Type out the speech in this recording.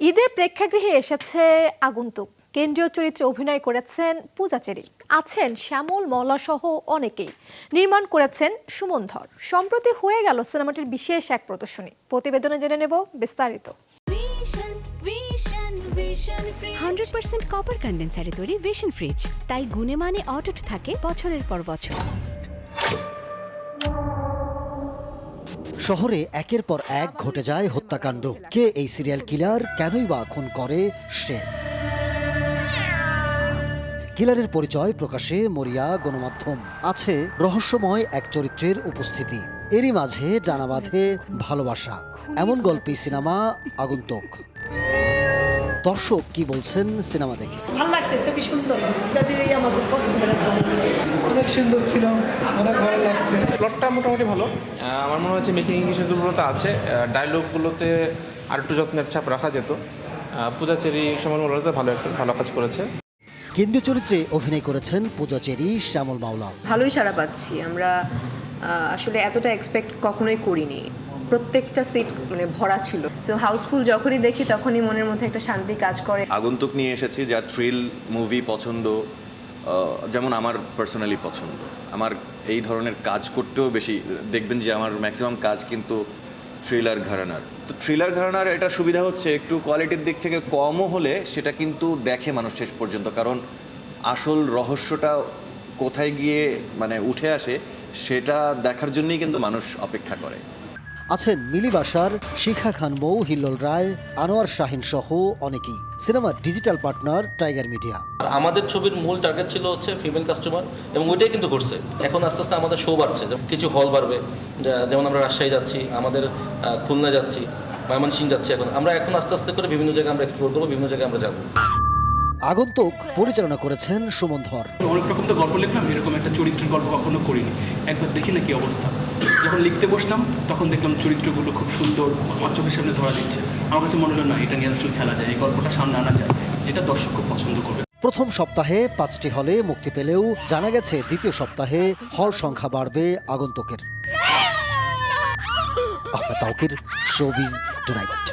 ঈদে প্রেক্ষাগৃহে এসেছে আগন্তুক। কেন্দ্রীয় চরিত্রে অভিনয় করেছেন পূজা চেরি, আছেন শ্যামল মওলা সহ অনেকেই। নির্মাণ করেছেন সুমন ধর। সম্প্রতি হয়ে গেল সিনেমাটির বিশেষ এক প্রদর্শনী। প্রতিবেদনে জেনে নেব বিস্তারিত। 100% কপার কন্ডেন্সারে তৈরি ভিশন ফ্রিজ, তাই গুণে মানে অটুট থাকে বছরের পর বছর। শহরে একের পর এক ঘটে যায় হত্যাকাণ্ড। কে এই সিরিয়াল কিলার, কেনই বা খুন করে সে? কিলারের পরিচয় প্রকাশে মরিয়া গণমাধ্যম। আছে রহস্যময় এক চরিত্রের উপস্থিতি, এরই মাঝে ডানা বাঁধে ভালোবাসা। এমন গল্পী সিনেমা আগন্তুক। দর্শক কি বলছেন সিনেমা দেখে? ভালো লাগছে, ছবি সুন্দর, আমার খুব পছন্দের। অনেক সুন্দর ছিল, অনেক ভালো লাগছে। প্লটটা মোটামুটি ভালো। আমার মনে হচ্ছে মেকিং কিছু দুর্বলতা আছে। ডায়লগগুলোতে আর একটু যত্নের ছাপ রাখা যেত। পূজা চেরি সময় মূলত ভালো কাজ করেছে। কেন্দ্রীয় চরিত্রে অভিনয় করেছেন পূজা চেরি, শ্যামল মাওলা। ভালোই সাড়া পাচ্ছি আমরা। আসলে এতটা এক্সপেক্ট কখনোই করিনি। প্রত্যেকটা সিট মানে ভরা ছিল। সো হাউসফুল যখনই দেখি তখনই মনের মধ্যে একটা শান্তি কাজ করে। আগন্তুক নিয়ে এসেছি, যা থ্রিল মুভি পছন্দ, যেমন আমার পার্সোনালি পছন্দ। আমার এই ধরনের কাজ করতেও বেশি দেখবেন যে আমার ম্যাক্সিমাম কাজ কিন্তু থ্রিলার ঘরানার। তো থ্রিলার ঘরানার এটা সুবিধা হচ্ছে একটু কোয়ালিটির দিক থেকে কমও হলে সেটা কিন্তু দেখে মানুষ শেষ পর্যন্ত, কারণ আসল রহস্যটা কোথায় গিয়ে মানে উঠে আসে সেটা দেখার জন্যই কিন্তু মানুষ অপেক্ষা করে। আছেন মিলি বাসার, শিখা খান মৌ, হিল্লোল রায়, আনোয়ার শাহিন সহ অনেকেই। সিনেমার ডিজিটাল পার্টনার টাইগার মিডিয়া। আমাদের ছবির মূল টার্গেট ছিল হচ্ছে ফিমেল কাস্টমার, এবং ওইটাই কিন্তু করছে। এখন আস্তে আস্তে আমাদের শো বাড়ছে, কিছু হল বাড়বে, যেমন আমরা রাজশাহী যাচ্ছি, আমাদের খুলনা যাচ্ছি, ময়মনসিংহ যাচ্ছি। আমরা এখন আস্তে আস্তে করে বিভিন্ন জায়গায় আমরা এক্সপ্লোর করবো, বিভিন্ন জায়গায় আমরা যাবো। আগন্তুক পরিচালনা করেছেন সুমন ধর। অনেক রকম তো গল্প লিখলাম, এরকম একটা চরিত্রের গল্প কখনো করিনি। একবার দেখি না কি অবস্থা। যখন লিখতে বসলাম তখন দেখলাম চরিত্রগুলো খুব সুন্দর, আমার চোখের সামনে ধরা দিচ্ছে। আমার কাছে মনে হলো না, এটা নিয়ে আসলে খেলা যায়, এই গল্পটা সামনে আনা যায়, যেটা দর্শক খুব পছন্দ করবে। প্রথম সপ্তাহে 5টি হলে মুক্তি পেলেও জানা গেছে দ্বিতীয় সপ্তাহে হল সংখ্যা বাড়বে আগন্তুকের। Ahmed Taukir, showbiz tonight.